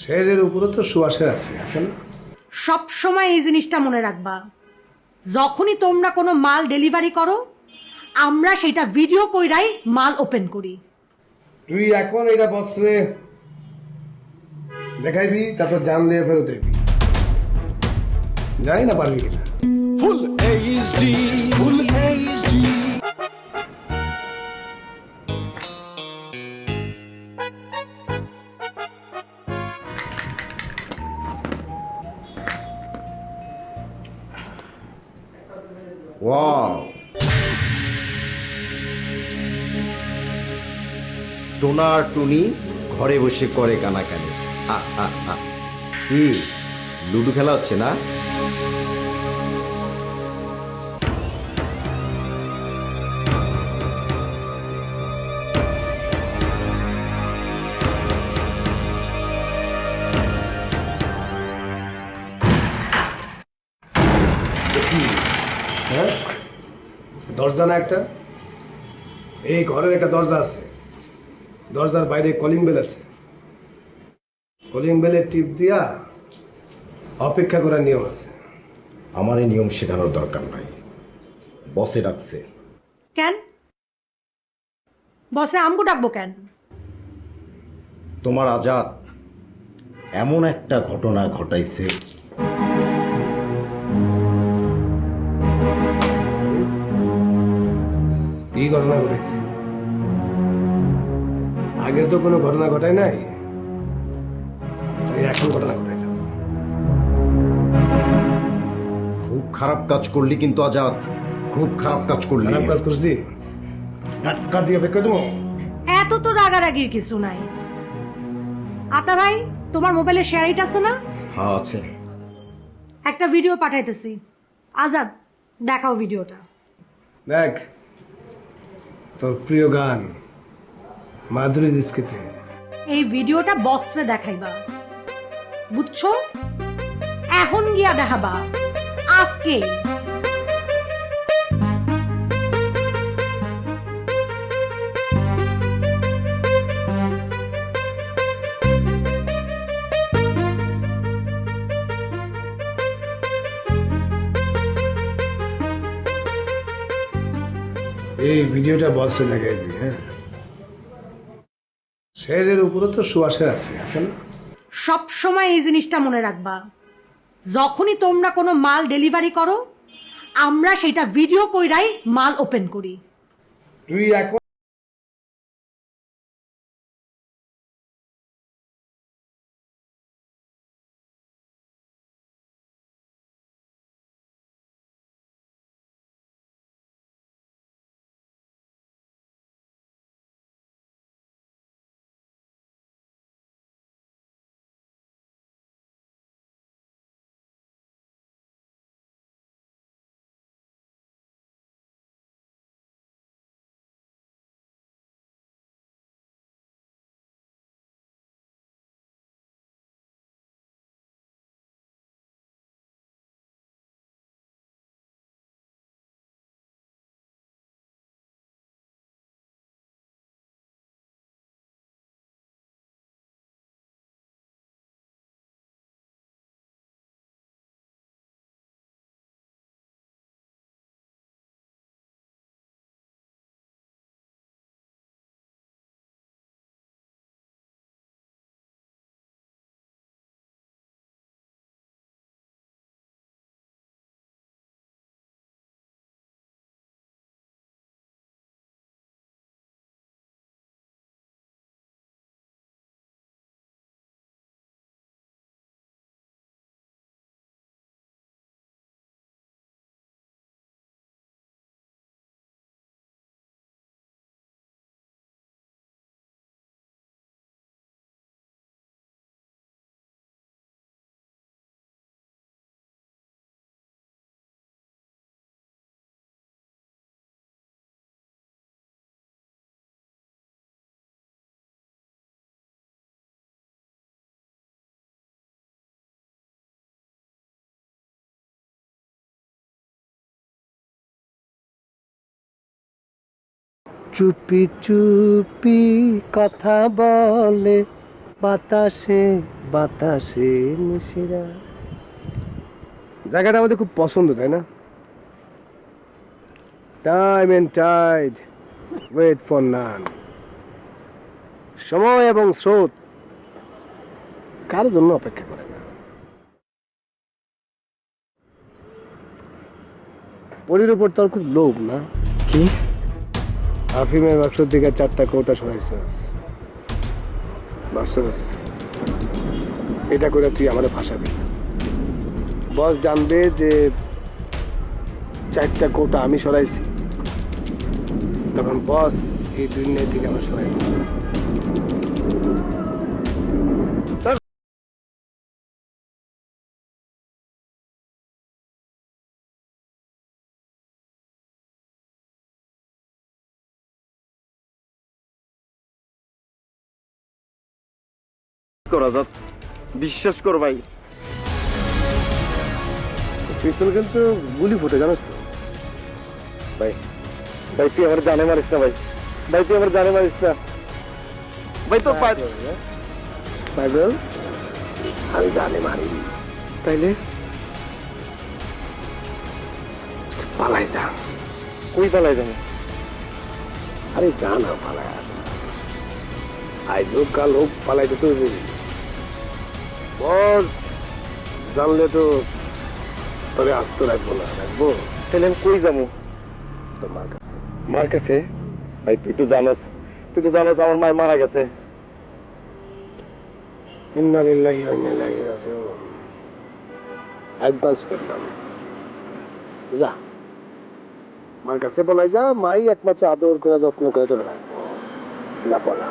শেরের উপরে তো সুয়াশের আছে না? সব সময় এই জিনিসটা মনে রাখবা, যখনই তোমরা কোনো মাল ডেলিভারি করো আমরা সেটা ভিডিও কইরাই মাল ওপেন করি। তুই এখন এটা বসরে দেখাইবি, তারপর জান দিয়ে ফেরত দেখবি। জানি না পারবি কিনা। Full HD, Full HD. Wow, Tona আর টুনি ঘরে বসে করে কানাকানি। কি লুডো খেলা হচ্ছে না? হ্যাঁ, দরজা না একটা? এই ঘরের একটা দরজা আছে, দরজার বাইরে কলিং বেল আছে। কলিং বেলের টিপ দিয়া অপেক্ষা করার নিয়ম আছে। আমার এই নিয়ম শেখানোর দরকার নাই, বসে ডাকছে। কেন বসে আমগো ডাকবো কেন? তোমার আজাদ এমন একটা ঘটনা ঘটাইছে, কি ঘটনা ঘটেছে? আগে তো কোনো ঘটনা ঘটায় নাই, তাই এখন ঘটনা ঘটাইলাম। খুব খারাপ কাজ করলি কিন্তু আজাদ, খুব খারাপ কাজ করলি। খারাপ কাজ করছি, ধাক্কা দিয়ে অপেক্ষা দেবো। এত তো রাগারাগির কিছু নাই। আতা ভাই, তোমার মোবাইলে শেয়ার আছে না? হ্যাঁ আছে। একটা ভিডিও পাঠাইতেছি, আজাদ দেখাও ভিডিওটা। দেখ, তোর প্রিয় গান মাধুরী দীক্ষিতে। এই ভিডিওটা বক্সে দেখাইবা, বুঝছো? এখন গিয়া দেখাবা আজকে। এই ভিডিওটা বলছে দেখাইবি। হ্যাঁ, শেরের উপরে তো সুয়াশের আছে না? সব সময় এই জিনিসটা মনে রাখবা, যখনই তোমরা কোনো মাল ডেলিভারি করো আমরা সেটা ভিডিও কইরাই মাল ওপেন করি। তুই এখন চুপি চুপি কথা বলে বাতাসে বাতাসে মিশিরা। জায়গাটা আমাদের খুব পছন্দ, তাই না? Time and tide wait for none. সময় এবং স্রোত কার জন্য অপেক্ষা করে না। পরির উপর তোর খুব লোভ না? কি? আফিমের বাক্সর দিকে 4টা কৌটা সরাইছিস, ভাবছস এটা করে তুই আমাদের ভাসাবি। বস জানবে যে 4টা কৌটা আমি সরাইছি, তখন বস এই দুনিয়া থেকে আমার সরাই দিবে। করা যাক, বিশ্বাস কর ভাই। পিস্তল কিন্তু গুলি ফুটে, জানিস তো? ভাই ভাই তুই আমার জানে মারিস না ভাই, ভাই তুই আমার জানে মারিস না ভাই। তোর পায়ে পাগল, আমি জানি মারিনি। তাইলে পালাই যা। কই পালাই যাবো? আরে যা না, পালাই। আজ হোক কাল হোক পালাইতে তো বস জানলে তো তোরে আস্ত রাখবো না। রাখবো? তাহলে আমি কই যাবো? তোমার কাছে। মার কাছে? ভাই তুই তো জানোস আমার মায় মারা গেছে। ইন্না লিল্লাহি ওয়া ইন্না ইলাইহি রাজিউন। অ্যাডভান্স করলাম, যা মার কাছে বলাই যা। মাই একমাত্র আদর করে যত্ন করে তোরে রাখবো। না বলা